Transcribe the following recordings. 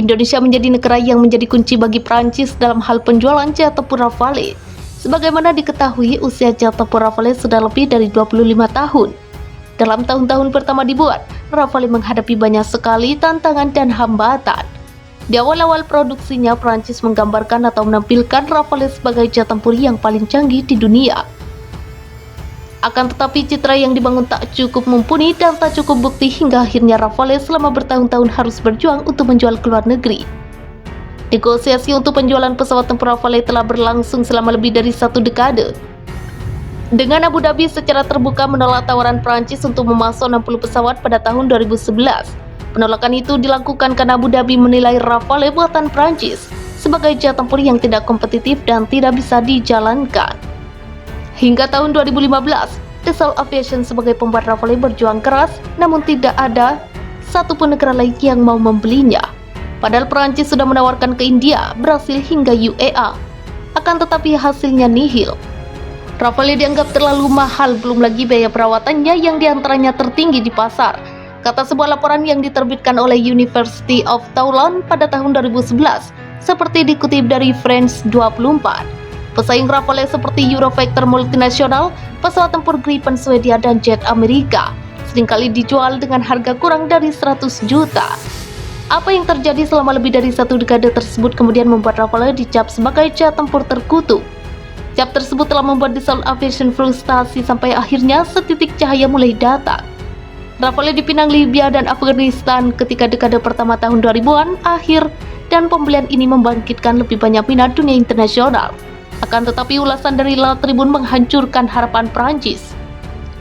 Indonesia menjadi negara yang menjadi kunci bagi Prancis dalam hal penjualan jet tempur Rafale. Sebagaimana diketahui, usia jet tempur Rafale sudah lebih dari 25 tahun. Dalam tahun-tahun pertama dibuat, Rafale menghadapi banyak sekali tantangan dan hambatan. Di awal-awal produksinya, Prancis menggambarkan atau menampilkan Rafale sebagai jet tempur yang paling canggih di dunia. Akan tetapi citra yang dibangun tak cukup mumpuni dan tak cukup bukti hingga akhirnya Rafale selama bertahun-tahun harus berjuang untuk menjual ke luar negeri. Negosiasi untuk penjualan pesawat tempur Rafale telah berlangsung selama lebih dari 1 dekade. Dengan Abu Dhabi secara terbuka menolak tawaran Prancis untuk memasok 60 pesawat pada tahun 2011. Penolakan itu dilakukan karena Abu Dhabi menilai Rafale buatan Prancis sebagai jet tempur yang tidak kompetitif dan tidak bisa dijalankan. Hingga tahun 2015, Dassault Aviation sebagai pembuat Rafale berjuang keras, namun tidak ada satupun negara lain yang mau membelinya. Padahal Perancis sudah menawarkan ke India, Brasil hingga UEA. Akan tetapi hasilnya nihil. Rafale dianggap terlalu mahal, belum lagi biaya perawatannya yang diantaranya tertinggi di pasar, kata sebuah laporan yang diterbitkan oleh University of Toulon pada tahun 2011, seperti dikutip dari France 24. Pesaing Rafale seperti Eurofactor multinasional, pesawat tempur Gripen Swedia dan jet Amerika seringkali dijual dengan harga kurang dari 100 juta. Apa yang terjadi selama lebih dari 1 dekade tersebut kemudian membuat Rafale dicap sebagai jet tempur terkutuk. Cap tersebut telah membuat Dassault Aviation frustasi sampai akhirnya setitik cahaya mulai datang. Rafale dipinang Libya dan Afghanistan ketika dekade pertama tahun 2000-an akhir, dan pembelian ini membangkitkan lebih banyak minat dunia internasional. Akan tetapi ulasan dari La Tribune menghancurkan harapan Prancis.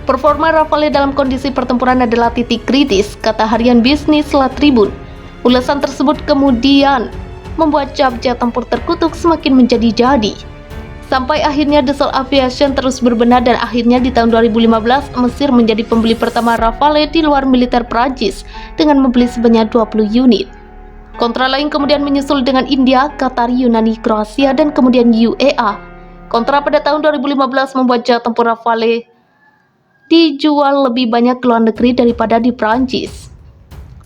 Performa Rafale dalam kondisi pertempuran adalah titik kritis, kata harian bisnis La Tribune. Ulasan tersebut kemudian membuat cap jet tempur terkutuk semakin menjadi-jadi. Sampai akhirnya Dassault Aviation terus berbenah dan akhirnya di tahun 2015 Mesir menjadi pembeli pertama Rafale di luar militer Prancis dengan membeli sebanyak 20 unit. Kontra lain kemudian menyusul dengan India, Qatar, Yunani, Kroasia, dan kemudian UEA. Kontra pada tahun 2015 membuat jet tempur Rafale dijual lebih banyak ke luar negeri daripada di Prancis.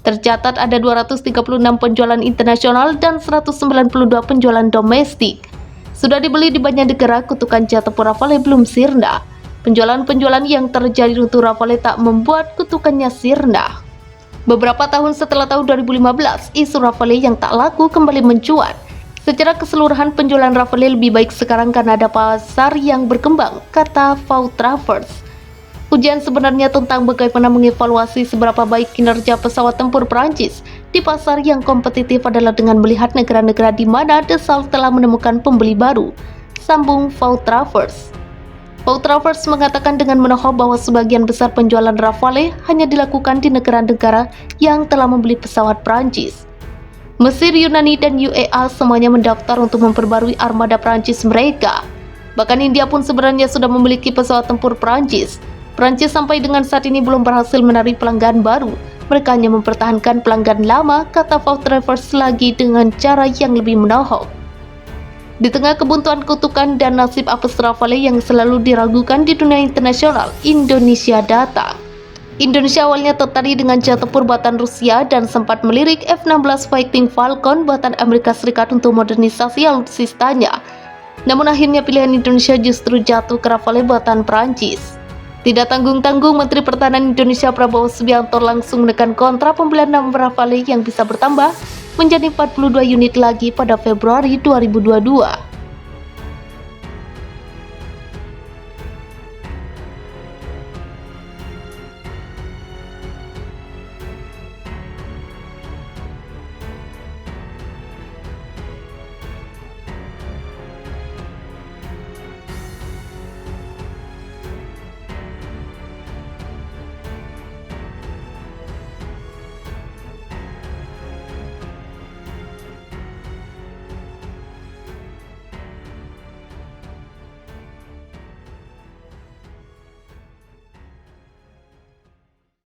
Tercatat ada 236 penjualan internasional dan 192 penjualan domestik. Sudah dibeli di banyak negara, kutukan jet tempur Rafale belum sirna. Penjualan-penjualan yang terjadi untuk Rafale tak membuat kutukannya sirna. Beberapa tahun setelah tahun 2015, isu Rafale yang tak laku kembali mencuat. Secara keseluruhan penjualan Rafale lebih baik sekarang karena ada pasar yang berkembang, kata Vautravers. Ujian sebenarnya tentang bagaimana mengevaluasi seberapa baik kinerja pesawat tempur Prancis di pasar yang kompetitif adalah dengan melihat negara-negara di mana Dassault telah menemukan pembeli baru, sambung Vautravers. Vautravers mengatakan dengan menohok bahwa sebagian besar penjualan Rafale hanya dilakukan di negara-negara yang telah membeli pesawat Prancis. Mesir, Yunani, dan UEA semuanya mendaftar untuk memperbarui armada Prancis mereka. Bahkan India pun sebenarnya sudah memiliki pesawat tempur Prancis. Prancis sampai dengan saat ini belum berhasil menarik pelanggan baru. Mereka hanya mempertahankan pelanggan lama, kata Vautravers lagi dengan cara yang lebih menohok. Di tengah kebuntuan kutukan dan nasib apes Rafale yang selalu diragukan di dunia internasional, Indonesia datang. Indonesia awalnya tertarik dengan jet tempur buatan Rusia dan sempat melirik F-16 Fighting Falcon buatan Amerika Serikat untuk modernisasi alutsistanya. Namun akhirnya pilihan Indonesia justru jatuh ke Rafale buatan Prancis. Tidak tanggung-tanggung, Menteri Pertahanan Indonesia Prabowo Subianto langsung menekan kontra pembelian 6 Rafale yang bisa bertambah menjadi 42 unit lagi pada Februari 2022.